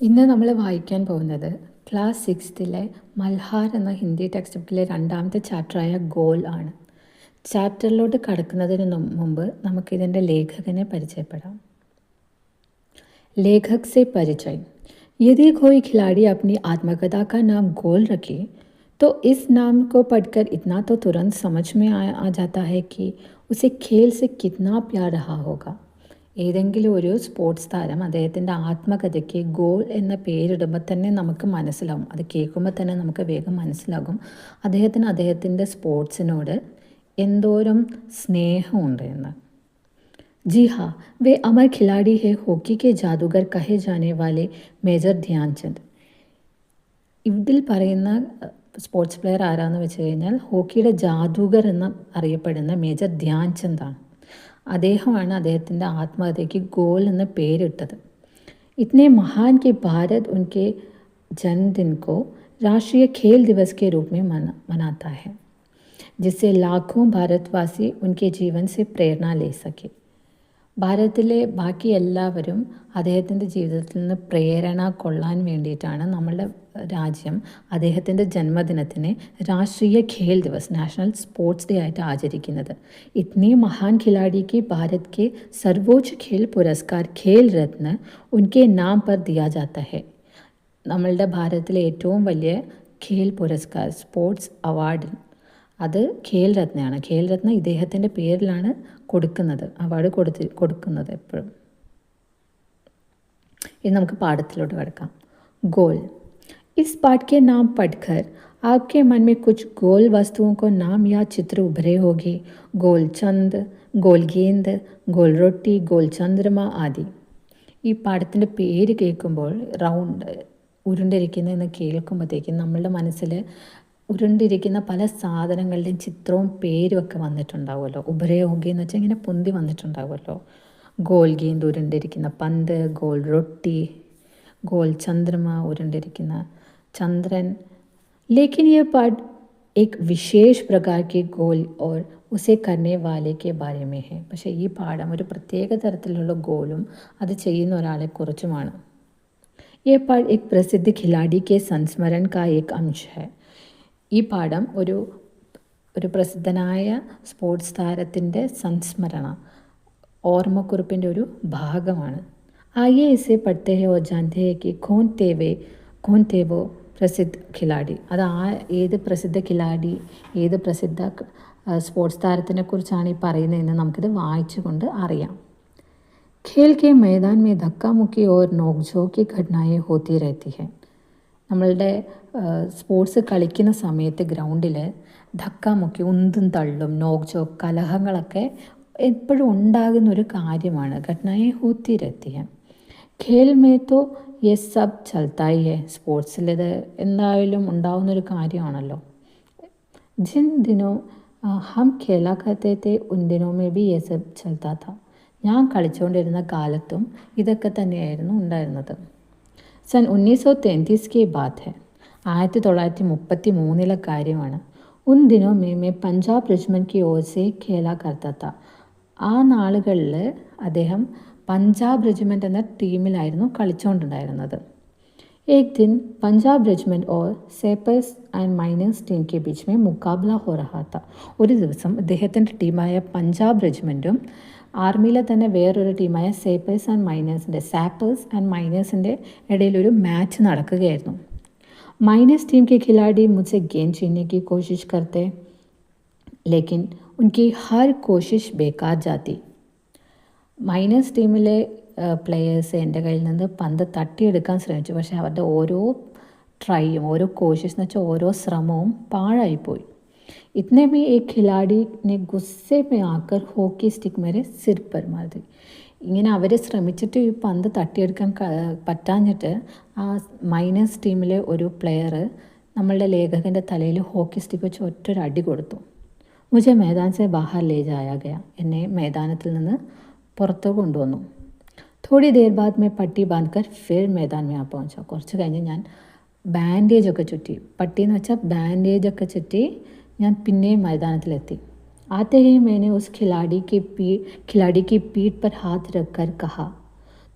ഇന്ന് നമ്മൾ വായിക്കാൻ പോകുന്നത് ക്ലാസ് 6ലെ മൽഹാർ എന്ന ഹിന്ദി ടെക്സ്റ്റ് ബുക്കിലെ രണ്ടാമത്തെ ചാപ്റ്ററായ ഗോൾ ആണ്. ചാപ്റ്ററിലോട്ട് കടക്കുന്നതിന് മുമ്പ് നമുക്കിതിൻ്റെ ലേഖകനെ പരിചയപ്പെടാം. लेखक से परिचय. यदि कोई खिलाड़ी अपनी आत्मकथा का नाम गोल रखे तो इस नाम को पढ़कर इतना तो तुरंत समझ में आ जाता है कि उसे खेल से कितना प्यार रहा होगा. ഏതെങ്കിലും ഒരു സ്പോർട്സ് താരം അദ്ദേഹത്തിൻ്റെ ആത്മകഥയ്ക്ക് ഗോൾ എന്ന പേരിടുമ്പോൾ തന്നെ നമുക്ക് മനസ്സിലാവും, അത് കേൾക്കുമ്പോൾ തന്നെ നമുക്ക് വേഗം മനസ്സിലാകും അദ്ദേഹത്തിന് അദ്ദേഹത്തിൻ്റെ സ്പോർട്സിനോട് എന്തോരം സ്നേഹമുണ്ട് എന്ന്. जी हाँ, वे अमर खिलाड़ी है हॉकी के जादूगर कहे जाने वाले മേജർ ധ്യാൻചന്ദ്. ഇതിൽ പറയുന്ന സ്പോർട്സ് പ്ലെയർ ആരാന്ന് വെച്ച് കഴിഞ്ഞാൽ ഹോക്കിയുടെ ജാദൂഗർ എന്ന് അറിയപ്പെടുന്ന മേജർ ധ്യാൻചന്ദാണ്. അദ്ദേഹമാണ് അദ്ദേഹത്തിൻ്റെ ആത്മകഥയ്ക്ക് ഗോൾ എന്ന പേരിട്ടത്. इतने महान कि भारत उनके जन्मदिन को राष्ट्रीय खेल दिवस के रूप में मनाता है, जिससे लाखों भारतवासी उनके जीवन से प्रेरणा ले सके. ഭാരതത്തിലെ ബാക്കി എല്ലാവരും അദ്ദേഹത്തിൻ്റെ ജീവിതത്തിൽ നിന്ന് പ്രേരണ കൊള്ളാൻ വേണ്ടിയിട്ടാണ് നമ്മളുടെ രാജ്യം അദ്ദേഹത്തിൻ്റെ ജന്മദിനത്തിനെ Rashtriya Khel Divas national sports day ആയിട്ട് ആചരിക്കുന്നത്. ഇത്നി മഹാൻ ഖിലാഡിക്ക് ഭാരത് കെ സർവോच्च ഖേൽ പുരസ്കാർ ഖേൽ രത്ന ഉൻകെ നാം പർ ദിയാ ജാത്ത ഹെ. നമ്മളുടെ ഭാരതത്തിലെ ഏറ്റവും വലിയ ഖേൽ പുരസ്കാർ സ്പോർട്സ് അവാർഡ് അത് ഖേൽ രത്നയാണ്. ഖേൽ രത്ന ഇദ്ദേഹത്തിൻ്റെ പേരിലാണ് കൊടുക്കുന്നത്, അവാർഡ് കൊടുക്കുന്നത് എപ്പോഴും. ഇനി നമുക്ക് പാഠത്തിലോട്ട് കിടക്കാം. गोल. इस पाठ के नाम पढ़कर आपके मन में कुछ गोल वस्तुओं को नाम या चित्र उभरे होंगे. गोल चंद, गोल गेंद, गोल रोटी, गोल चंद्रमा आदि. ഈ പാഠത്തിൻ്റെ പേര് കേൾക്കുമ്പോൾ റൗണ്ട് ഉരുണ്ടിരിക്കുന്നതെന്ന് കേൾക്കുമ്പോഴത്തേക്കും നമ്മളുടെ മനസ്സിൽ ഉരുണ്ടിരിക്കുന്ന പല സാധനങ്ങളുടെയും ചിത്രവും പേരും ഒക്കെ വന്നിട്ടുണ്ടാവുമല്ലോ. ഉഭരയോഗി എന്ന് വെച്ചാൽ ഇങ്ങനെ പൊന്തി വന്നിട്ടുണ്ടാവുമല്ലോ. ഗോൾ ഗേന്ദ് ഉരുണ്ടിരിക്കുന്ന പന്ത്, ഗോൾ റൊട്ടി, ഗോൾ ചന്ദ്രമ ഉരുണ്ടിരിക്കുന്ന ചന്ദ്രൻ. लेकिन ये पाठ एक विशेष प्रकार के गोल और उसे करने वाले के बारे में है. പക്ഷേ ഈ പാഠം ഒരു പ്രത്യേക തരത്തിലുള്ള ഗോളും അത് ചെയ്യുന്ന ഒരാളെക്കുറിച്ചുമാണ്. ये पाठ एक प्रसिद्ध खिलाड़ी के संस्मरण का एक अंश है. ഈ പാഠം ഒരു പ്രസിദ്ധനായ സ്പോർട്സ് താരത്തിൻ്റെ സംസ്മരണ ഓർമ്മക്കുറിപ്പിൻ്റെ ഒരു ഭാഗമാണ്. ആയിയെ ഇസെ പഠ്തേ ഹെ ഓർ ജാൻതേ ഹെ കി കോൻ തേ വോ പ്രസിദ്ധ ഖിലാഡി. അത് ഏത് പ്രസിദ്ധ ഖിലാഡി, ഏത് പ്രസിദ്ധ സ്പോർട്സ് താരത്തിനെ കുറിച്ചാണ് ഈ പറയുന്നതെന്ന് നമുക്കിത് വായിച്ചുകൊണ്ട് അറിയാം. खेल के मैदान में धक्का मुक्की और नोकझोंक की घटनाएं होती रहती है. നമ്മളുടെ സ്പോർട്സ് കളിക്കുന്ന സമയത്ത് ഗ്രൗണ്ടിൽ ധക്കാമുക്കി ഉന്തും തള്ളും നോക്ചോക്ക് കലഹങ്ങളൊക്കെ എപ്പോഴും ഉണ്ടാകുന്നൊരു കാര്യമാണ്. ഘടനയെ ഹോത്തിരെത്തിയ ഖേൽ മേ തോ യെ സബ് ചൽത്തായി ഹെ. സ്പോർട്സിലിത് എന്തായാലും ഉണ്ടാവുന്നൊരു കാര്യമാണല്ലോ. ജിൻ ദിനോ ഹം ഖേലാ കർത്തേ തേ ഉൻ ദിനോ മേ ബി യെ സബ് ചൽത്താ താ. ഞാൻ കളിച്ചുകൊണ്ടിരുന്ന കാലത്തും ഇതൊക്കെ തന്നെയായിരുന്നു ഉണ്ടായിരുന്നത്. सन 1933 की बात है. 1933 കാര്യമാണ്. ഉൻ ദിനോ may Punjab regiment Ki or സെ ഖേലാ കർത്താ താ. ആ നാളുകളിൽ അദ്ദേഹം പഞ്ചാബ് റെജിമെൻറ്റ് എന്ന ടീമിലായിരുന്നു കളിച്ചുകൊണ്ടുണ്ടായിരുന്നത്. एक दिन पंजाब रेजिमेंट और सेपर्स ആൻഡ് മൈനേഴ്സ് ടീം കെ ബീച്ച് മേ മുക്കാബല ഹോ രഹാ താ. ഒരു ദിവസം അദ്ദേഹത്തിൻ്റെ ടീമായ പഞ്ചാബ് റെജിമെൻറ്റും ആർമിയിലെ തന്നെ വേറൊരു ടീമായ സാപ്പേഴ്സ് ആൻഡ് മൈനേഴ്സിൻ്റെ ഇടയിലൊരു മാച്ച് നടക്കുകയായിരുന്നു. മൈനേഴ്സ് ടീം के खिलाड़ी मुझसे गेंद छीनने की कोशिश करते, लेकिन उनकी हर कोशिश बेकार जाती. മൈനേഴ്സ് ടീമിലെ പ്ലെയേഴ്സ് എൻ്റെ കയ്യിൽ നിന്ന് പന്ത് തട്ടിയെടുക്കാൻ ശ്രമിച്ചു. പക്ഷേ അവരുടെ ഓരോ ട്രൈയും ഓരോ കോशिश എന്ന് വെച്ചാൽ ഓരോ ശ്രമവും പാഴായിപ്പോയി. इतने में एक खिलाड़ी ने गुस्से में आकर हॉकी स्टिक मेरे सिर पर मार दी. ഇങ്ങനെ അവർ ശ്രമിച്ചിട്ട് ഈ പന്ത് തട്ടിയെടുക്കാൻ പറ്റാഞ്ഞിട്ട് ആ മൈനേഴ്സ് ടീമിലെ ഒരു പ്ലെയർ നമ്മളുടെ ലേഖകൻ്റെ തലയിൽ ഹോക്കി സ്റ്റിക്ക് വെച്ച് ഒറ്റൊരു അടി കൊടുത്തു. മുझे मैदान से बाहर ले जाया गया. എന്നെ मैदाനത്തിൽ നിന്ന് പുറത്ത് കൊണ്ടുവന്നു. थोड़ी देर बाद मैं पट्टी बांधकर फिर मैदान में पहुंचा. കുറച്ച് കഴിഞ്ഞ് ഞാൻ ബാൻഡേജൊക്കെ ചുറ്റി, പട്ടി എന്ന് വെച്ചാൽ ബാൻഡേജൊക്കെ ചുറ്റി ഞാൻ പിന്നെയും മൈതാനത്തിലെത്തി. आते ही मैंने उस खिलाड़ी की पीठ पर हाथ रखकर कहा,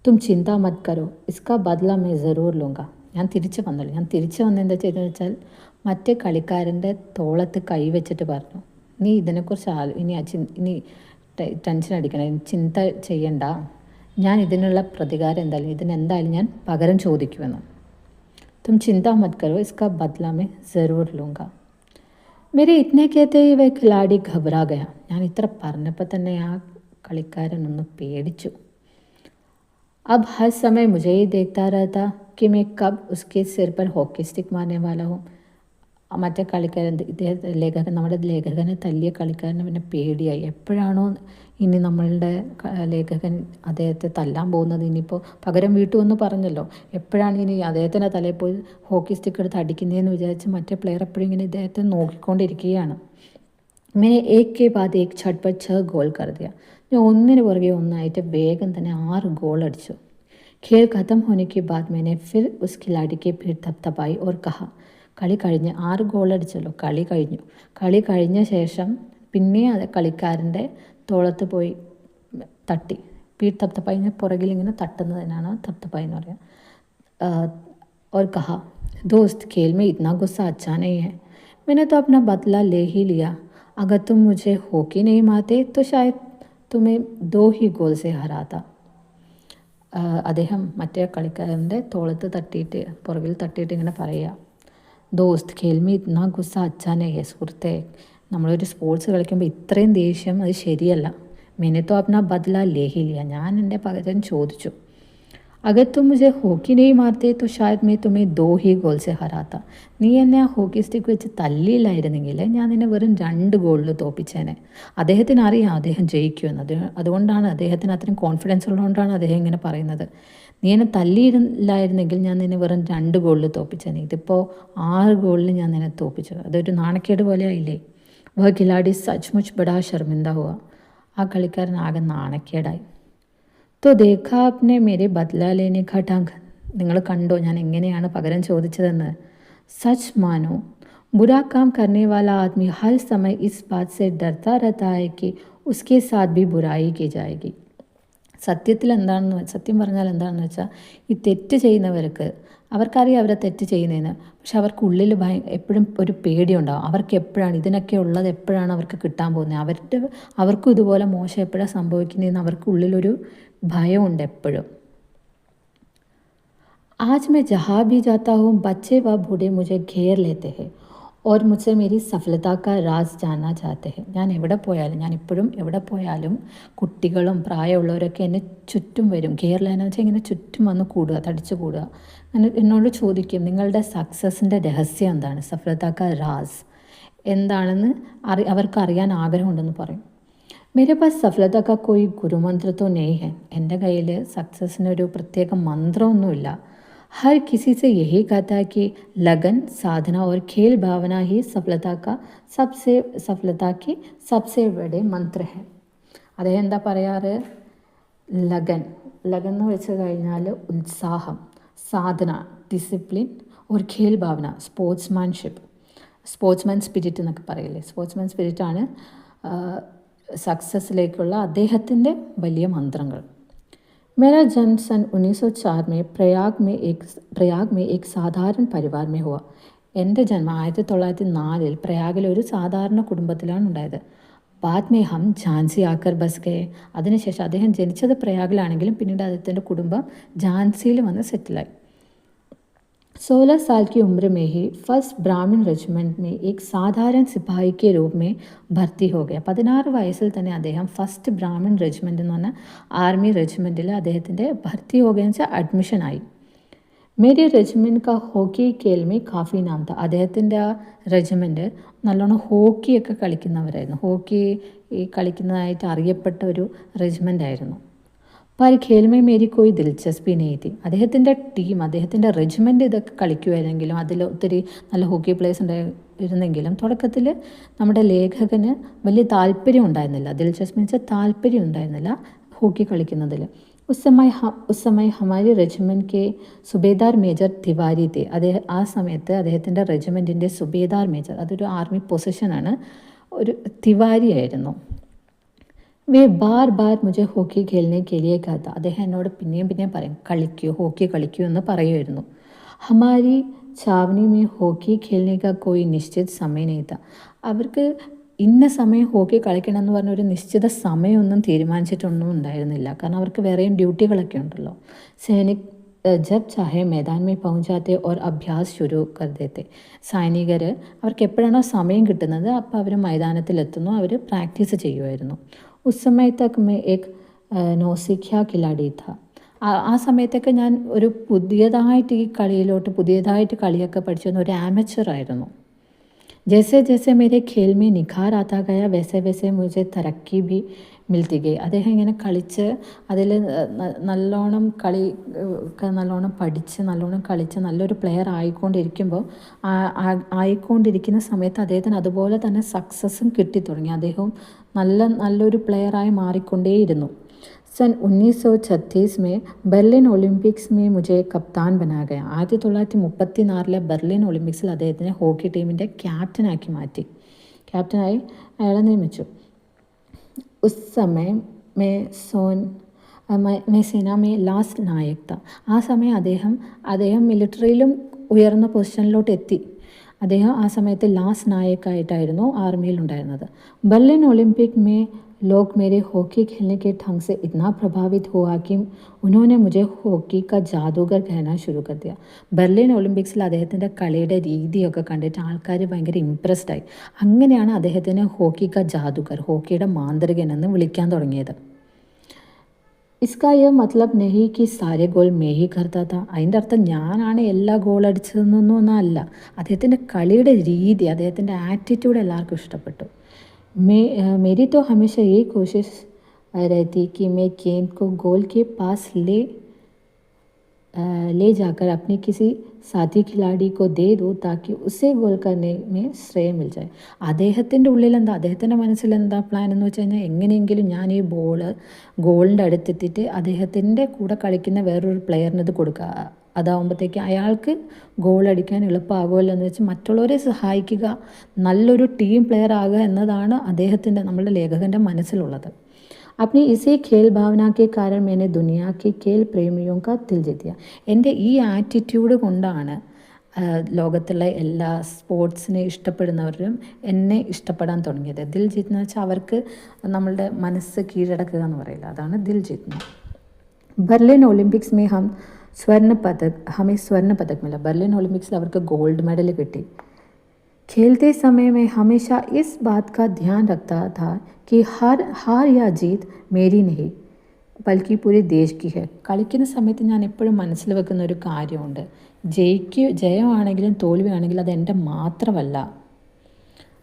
തും ചിന്ത മത് കരോ ഇസ്കാ ബദല മേ ജറൂർ ലൂങ്ക. ഞാൻ തിരിച്ചു വന്നല്ലോ. ഞാൻ തിരിച്ചു വന്നെന്താ ചെയ്തതെന്ന് വെച്ചാൽ മറ്റേ കളിക്കാരൻ്റെ തോളത്ത് കൈവച്ചിട്ട് പറഞ്ഞു, നീ ഇതിനെക്കുറിച്ച് ഇനി ടെൻഷൻ അടിക്കണം, ചിന്ത ചെയ്യണ്ട, ഞാൻ ഇതിനുള്ള പ്രതികാരം ഇതിനെന്തായാലും ഞാൻ പകരം ചോദിക്കുമെന്ന്. തും ചിന്ത മത് കരോ ഇസ്കാ ബദല മേ ജറൂർ ലൂങ്ക. മേരെ ഇത്നെ കേത്തെ ഹി വേ ഖിലാഡി ഘബറാ ഗയ. ഞാൻ ഇത്ര പറഞ്ഞപ്പോൾ തന്നെ ആ കളിക്കാരൻ ഒന്ന് പേടിച്ചു. अब हर समय मुझे ही देखता रहता कि मैं कब उसके सिर पर ഹോക്കി സ്റ്റിക്ക് മാരനെ വാല ഹൂം. മറ്റേ കളിക്കാരൻ നമ്മുടെ ലേഖകനെ തല്ലിയ കളിക്കാരന് പിന്നെ പേടിയായി. എപ്പോഴാണോ ഇനി നമ്മളുടെ ലേഖകൻ അദ്ദേഹത്തെ തല്ലാൻ പോകുന്നത്, ഇനിയിപ്പോൾ പകരം വീട്ടുമെന്ന് പറഞ്ഞല്ലോ, എപ്പോഴാണ് ഇനി അദ്ദേഹത്തിൻ്റെ തലയിൽ പോയി ഹോക്കി സ്റ്റിക്ക് എടുത്ത് അടിക്കുന്നതെന്ന് വിചാരിച്ച് മറ്റേ പ്ലെയർ എപ്പോഴും ഇങ്ങനെ ഇദ്ദേഹത്തെ നോക്കിക്കൊണ്ടിരിക്കുകയാണ്. मैंने एक के बाद एक छट पर 6 गोल कर दिया. ഞാൻ ഒന്നിന് പുറകെ ഒന്നായിട്ട് വേഗം തന്നെ 6 ഗോൾ അടിച്ചു. खेल ख़त्म होने के बाद मैंने फिर उस खिलाड़ी के फिर थपथपाई और कहा. കളി കഴിഞ്ഞ് 6 ഗോൾ അടിച്ചല്ലോ, കളി കഴിഞ്ഞ ശേഷം പിന്നെ അത് കളിക്കാരൻ്റെ തോളത്ത് പോയി തട്ടി. പീഠ് തപ്തപ്പായി പുറകിൽ ഇങ്ങനെ തട്ടുന്നതിനാണ് തപ്തപ്പായി എന്ന് പറയുക. और कहा, दोस्त खेल में इतना गुस्सा अच्छा नहीं है, मैंने तो अपना बदला ले ही लिया. अगर तुम मुझे हॉकी नहीं मारते तो शायद तुम्हें 2 ही गोल से हराता. അദ്ദേഹം മറ്റേ കളിക്കാരൻ്റെ തോളത്ത് തട്ടിയിട്ട് പുറകിൽ തട്ടിയിട്ട് ഇങ്ങനെ പറയുക, ദോസ്ത് ഖേൽമി ഇത്നാ ഗുസ്സ അച്ചാനേ. സുഹൃത്തെ, നമ്മളൊരു സ്പോർട്സ് കളിക്കുമ്പോൾ ഇത്രയും ദേഷ്യം അത് ശരിയല്ല. മെനത്തോ അപ്ന ബദല ലേഹിലിയ, ഞാൻ എൻ്റെ പകരം ചോദിച്ചു. अगर तुम मुझे हॉकी नहीं मारते तो शायद मैं तुम्हें 2 ही गोल से हराता. നീ എന്നെ ആ ഹോക്കി സ്റ്റിക്ക് വെച്ച് തല്ലിയില്ലായിരുന്നെങ്കിൽ ഞാൻ നിന്നെ വെറും 2 ഗോളിൽ തോപ്പിച്ചേനെ. അദ്ദേഹത്തിന് അറിയാം അദ്ദേഹം ജയിക്കുമെന്ന്. അതുകൊണ്ടാണ് അദ്ദേഹത്തിന് അത്രയും കോൺഫിഡൻസ് ഉള്ളതുകൊണ്ടാണ് അദ്ദേഹം ഇങ്ങനെ പറയുന്നത്. നീ എന്നെ തല്ലിയില്ലായിരുന്നെങ്കിൽ ഞാൻ നിന്നെ വെറും 2 ഗോളിൽ തോപ്പിച്ചേനെ. ഇതിപ്പോൾ 6 ഗോളിൽ ഞാൻ നിന്നെ തോപ്പിച്ചു. അതൊരു നാണക്കേട് പോലെ ആയില്ലേ. വഹ ഖിലാഡി സച്ച്മുച്ച് ബഡാ ശർമിന്ദ ഹുവ. ആ കളിക്കാരൻ ആകെ നാണക്കേടായി. तो देखा आपने मेरे बदला लेने का ढंग. നിങ്ങൾ കണ്ടോ ഞാൻ എങ്ങനെയാണ് പകരം ചോദിച്ചതെന്ന്. सच मानो, बुरा काम करने वाला आदमी हर समय इस बात से डरता रहता है कि उसके साथ भी बुराई की जाएगी. സത്യം പറഞ്ഞാൽ എന്താണെന്ന് വെച്ചാൽ, ഈ തെറ്റ് ചെയ്യുന്നവർക്ക് അവർക്കറിയാം അവരെ തെറ്റ് ചെയ്യുന്നതെന്ന്, പക്ഷെ അവർക്കുള്ളിൽ എപ്പോഴും ഒരു പേടിയുണ്ടാവും. അവർക്ക് എപ്പോഴാണ് ഇതിനൊക്കെ ഉള്ളത്, എപ്പോഴാണ് അവർക്ക് കിട്ടാൻ പോകുന്നത്, അവർക്കും ഇതുപോലെ മോശം എപ്പോഴാണ് സംഭവിക്കുന്നതെന്ന് അവർക്കുള്ളിലൊരു ഭയമുണ്ട് എപ്പോഴും. आज मैं जहाँ भी जाता हूँ बच्चे व बूढ़े मुझे घेर लेते हैं और मुझसे मेरी सफलता का राज जानना चाहते हैं. ഞാൻ ഇപ്പോഴും എവിടെ പോയാലും കുട്ടികളും പ്രായമുള്ളവരൊക്കെ എന്നെ ചുറ്റും വരും. ഘേർലെന്ന് വെച്ചാൽ ഇങ്ങനെ ചുറ്റും വന്ന് കൂടുക, തടിച്ചു കൂടുക. അങ്ങനെ എന്നോട് ചോദിക്കും, നിങ്ങളുടെ സക്സസിൻ്റെ രഹസ്യം എന്താണ്, സഫലതാക്ക രാസ് എന്താണെന്ന് അവർക്ക് അറിയാൻ ആഗ്രഹമുണ്ടെന്ന് പറയും. मेरे पास सफलता का कोई गुरुमंत्र तो नहीं है. എൻ്റെ കയ്യിൽ സക്സസ്സിനൊരു പ്രത്യേക മന്ത്രമൊന്നുമില്ല. हर किसी से यही कहता है कि लगन, साधना और खेल भावना ही सफलता के सबसे बड़े मंत्र है. അദ്ദേഹം എന്താ പറയാറ്, ലഗൻ എന്ന് വെച്ച് കഴിഞ്ഞാൽ ഉത്സാഹം, സാധന ഡിസിപ്ലിൻ, ഒരു ഖേൽ ഭാവന സ്പോർട്സ്മാൻ സ്പിരിറ്റ് എന്നൊക്കെ പറയില്ലേ. സ്പോർട്സ്മാൻ സ്പിരിറ്റാണ് സക്സസ്സിലേക്കുള്ള അദ്ദേഹത്തിൻ്റെ വലിയ മന്ത്രങ്ങൾ. मेरा जन्म सन 1904 में प्रयाग में एक साधारण परिवार में हुआ. എൻ്റെ ജന്മം 1904 പ്രയാഗിലെ ഒരു സാധാരണ കുടുംബത്തിലാണ് ഉണ്ടായത്. बाद में हम झांसी आकर बस गए. അതിനുശേഷം അദ്ദേഹം ജനിച്ചത് പ്രയാഗിലാണെങ്കിലും പിന്നീട് അദ്ദേഹത്തിൻ്റെ കുടുംബം ഝാൻസിയിൽ വന്ന് സെറ്റിലായി. 16 साल की उम्र में ही फर्स्ट ब्राह्मण रेजिमेंट में एक साधारण सिपाही के रूप में भर्ती हो गया. 16 വയസ്സിൽ തന്നെ അദ്ദേഹം ഫസ്റ്റ് ബ്രാഹ്മൺ റെജിമെൻ്റ് എന്ന് പറഞ്ഞാൽ ആർമി റെജിമെൻറ്റിൽ അദ്ദേഹത്തിൻ്റെ ഭർത്തി हो गया എന്ന് വെച്ചാൽ അഡ്മിഷനായി. മേരി റെജിമെൻറ്റ് കാ ഹോക്കി खेल में काफ़ी नाम था. അദ്ദേഹത്തിൻ്റെ ആ റെജിമെൻറ്റ് നല്ലോണം ഹോക്കിയൊക്കെ കളിക്കുന്നവരായിരുന്നു. ഹോക്കി കളിക്കുന്നതായിട്ട് അറിയപ്പെട്ട ഒരു റെജിമെൻ്റ് ആയിരുന്നു. पर खेल में मेरी कोई दिलचस्पी नहीं थी. അദ്ദേഹത്തിൻ്റെ ടീം, അദ്ദേഹത്തിൻ്റെ റെജിമെൻ്റ് ഇതൊക്കെ കളിക്കുമായിരുന്നെങ്കിലും അതിൽ ഒത്തിരി നല്ല ഹോക്കി പ്ലേയേഴ്സ് ഉണ്ടായിരുന്നെങ്കിലും തുടക്കത്തിൽ നമ്മുടെ ലേഖകന് വലിയ താല്പര്യം ഉണ്ടായിരുന്നില്ല. ദിൽചസ്പി വെച്ചാൽ താല്പര്യം ഉണ്ടായിരുന്നില്ല ഹോക്കി കളിക്കുന്നതിൽ. ഉസ് സമയ ഹമാരി റെജിമെൻറ്റ് കെ സുബേദാർ മേജർ തിവാരി തെ. ആ സമയത്ത് അദ്ദേഹത്തിൻ്റെ റെജിമെൻറ്റിൻ്റെ സുബേദാർ മേജർ, അതൊരു ആർമി പൊസിഷനാണ്, ഒരു തിവാരി ആയിരുന്നു. വേ ബാർ ബാർ മുझे ഹോക്കി ഖേൽനെ കെ ലിയെ കഹത്ത. അദ്ദേഹം എന്നോട് പിന്നെയും പിന്നെയും പറയും, കളിക്കൂ, ഹോക്കി കളിക്കൂ എന്ന് പറയുമായിരുന്നു. ഹമാരി ഛാവനി മേ ഹോക്കി ഖേൽനെ കാ കോയി നിശ്ചിത് സമയം नहीं था. അവർക്ക് ഇന്ന സമയം ഹോക്കി കളിക്കണം എന്ന് പറഞ്ഞ ഒരു നിശ്ചിത സമയമൊന്നും തീരുമാനിച്ചിട്ടൊന്നും ഉണ്ടായിരുന്നില്ല. കാരണം അവർക്ക് വേറെയും ഡ്യൂട്ടികളൊക്കെ ഉണ്ടല്ലോ. സൈനിക് ജബ് ചാഹെ मैदान में पहुंच जाते और अभ्यास शुरू कर देते. സൈനികർ അവർക്ക് എപ്പോഴാണോ സമയം കിട്ടുന്നത് അപ്പോൾ അവർ മൈതാനത്തിലെത്തുന്നു, അവർ പ്രാക്ടീസ് ചെയ്യുമായിരുന്നു. ഉസ് സമയ തക് മേ ഏക് നൗസിഖ്യ ഖിലാഡി था. ആ സമയത്തൊക്കെ ഞാൻ ഒരു പുതിയതായിട്ട് ഈ കളിയിലോട്ട് പുതിയതായിട്ട് കളിയൊക്കെ പഠിച്ചു വന്ന ഒരു ആമച്ചർ ആയിരുന്നു. जैसे जैसे मेरे खेल में निखार आता गया वैसे वैसे मुझे तरक्की भी മിൽത്തി ഗൈ. അദ്ദേഹം ഇങ്ങനെ കളിച്ച് അതിൽ നല്ലോണം കളി ഒക്കെ നല്ലോണം പഠിച്ച് നല്ലോണം കളിച്ച് നല്ലൊരു പ്ലെയർ ആയിക്കൊണ്ടിരിക്കുന്ന സമയത്ത് അദ്ദേഹത്തിന് അതുപോലെ തന്നെ സക്സസ്സും കിട്ടിത്തുടങ്ങി. അദ്ദേഹം നല്ലൊരു പ്ലെയറായി മാറിക്കൊണ്ടേയിരുന്നു. सन 1936 में ബെർലിൻ ഒളിമ്പിക്സ് में मुझे കപ്താൻ बनाया गया. 1934 ബെർലിൻ ഒളിമ്പിക്സിൽ അദ്ദേഹത്തിനെ ഹോക്കി ടീമിൻ്റെ ക്യാപ്റ്റനായി അയാളെ നിയമിച്ചു. उस समय में സേന മേ ലാസ്റ്റ് നായക് था. ആ സമയം അദ്ദേഹം മിലിറ്ററിയിലും ഉയർന്ന പൊസിഷനിലോട്ട് എത്തി. അദ്ദേഹം ആ സമയത്ത് ലാസ്റ്റ് നായക്കായിട്ടായിരുന്നു ആർമിയിലുണ്ടായിരുന്നത്. ബെർലിൻ ഒളിമ്പിക് മേ लोग मेरे हॉकी खेलने के ढंग से इतना प्रभावित हुआ कि उन्होंने मुझे ഹോക്കി का जादूगर कहना शुरू कर दिया. ബെർലിൻ ഒളിമ്പിക്സിൽ അദ്ദേഹത്തിൻ്റെ കളിയുടെ രീതിയൊക്കെ കണ്ടിട്ട് ആൾക്കാർ ഭയങ്കര ഇംപ്രസ്ഡായി. അങ്ങനെയാണ് അദ്ദേഹത്തിന് ഹോക്കി ക ജാദൂഗർ, ഹോക്കിയുടെ മാന്ത്രികൻ എന്ന് വിളിക്കാൻ തുടങ്ങിയത്. ഇസ്കാ യേ മത്ലബ് നെഹി കി സാരെ ഗോൾ മേ ഹി കർത്താ താ. അതിൻ്റെ അർത്ഥം ഞാനാണ് എല്ലാ ഗോൾ അടിച്ചതെന്നൊന്നും അല്ല. അദ്ദേഹത്തിൻ്റെ കളിയുടെ രീതി, അദ്ദേഹത്തിൻ്റെ ആറ്റിറ്റ്യൂഡ് എല്ലാവർക്കും ഇഷ്ടപ്പെട്ടു. मेरी तो हमेशा यही कोशिश रहती कि मैं गेंद को गोल के पास ले जाकर अपने किसी साथी खिलाड़ी को दे दूँ ताकि उसे गोल करने में ശ്രേയ मिल जाए. അദ്ദേഹത്തിൻ്റെ ഉള്ളിലെന്താ, അദ്ദേഹത്തിൻ്റെ മനസ്സിലെന്താ പ്ലാൻ എന്ന് വെച്ച് കഴിഞ്ഞാൽ എങ്ങനെയെങ്കിലും ഞാൻ ഈ ഗോളിൻ്റെ അടുത്തെത്തിയിട്ട് അദ്ദേഹത്തിൻ്റെ കൂടെ കളിക്കുന്ന വേറൊരു പ്ലെയറിന് ഇത് കൊടുക്കുക. അതാവുമ്പോഴത്തേക്ക് അയാൾക്ക് ഗോൾ അടിക്കാൻ എളുപ്പമാകുമല്ലോ എന്ന് വെച്ച് മറ്റുള്ളവരെ സഹായിക്കുക, നല്ലൊരു ടീം പ്ലെയർ ആകുക എന്നതാണ് നമ്മളുടെ ലേഖകൻ്റെ മനസ്സിലുള്ളത്. अपनी इसी खेल भावना के कारण मैंने दुनिया के खेल प्रेमियों का दिल जीत लिया. എൻ്റെ ഈ ആറ്റിറ്റ്യൂഡ് കൊണ്ടാണ് ലോകത്തുള്ള എല്ലാ സ്പോർട്സിനെ ഇഷ്ടപ്പെടുന്നവരും എന്നെ ഇഷ്ടപ്പെടാൻ തുടങ്ങിയത്. ദിൽ ജീത്ത് എന്ന് വെച്ചാൽ അവർക്ക് നമ്മളുടെ മനസ്സ് കീഴടക്കുക എന്ന് പറയില്ല, അതാണ് ദിൽ ജീത്ത്. ബെർലിൻ ഒളിമ്പിക്സ് മേ हमें स्वर्ण पदक मिला. ബെർലിൻ ഒളിമ്പിക്സിൽ അവർക്ക് ഗോൾഡ് മെഡൽ കിട്ടി. खेलते समय मैं हमेशा इस बात का ध्यान रखता था कि हार या जीत मेरी नहीं बल्कि पूरे देश की है. കളിക്കുന്ന സമയത്ത് ഞാൻ എപ്പോഴും മനസ്സിൽ വെക്കുന്ന ഒരു കാര്യമുണ്ട്, ജയമാണെങ്കിലും തോൽവിയാണെങ്കിലും അതെൻ്റെ മാത്രമല്ല,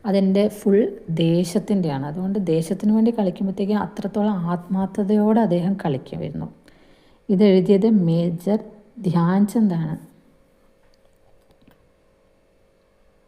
അതെൻ്റെ ഫുൾ ദേശത്തിൻ്റെയാണ്. അതുകൊണ്ട് ദേശത്തിന് വേണ്ടി കളിക്കുമ്പോഴത്തേക്ക് അത്രത്തോളം ആത്മാർത്ഥതയോടെ അദ്ദേഹം കളിക്കുമായിരുന്നു. ഇതെഴുതിയത് മേജർ ധ്യാൻചന്ദാണ്.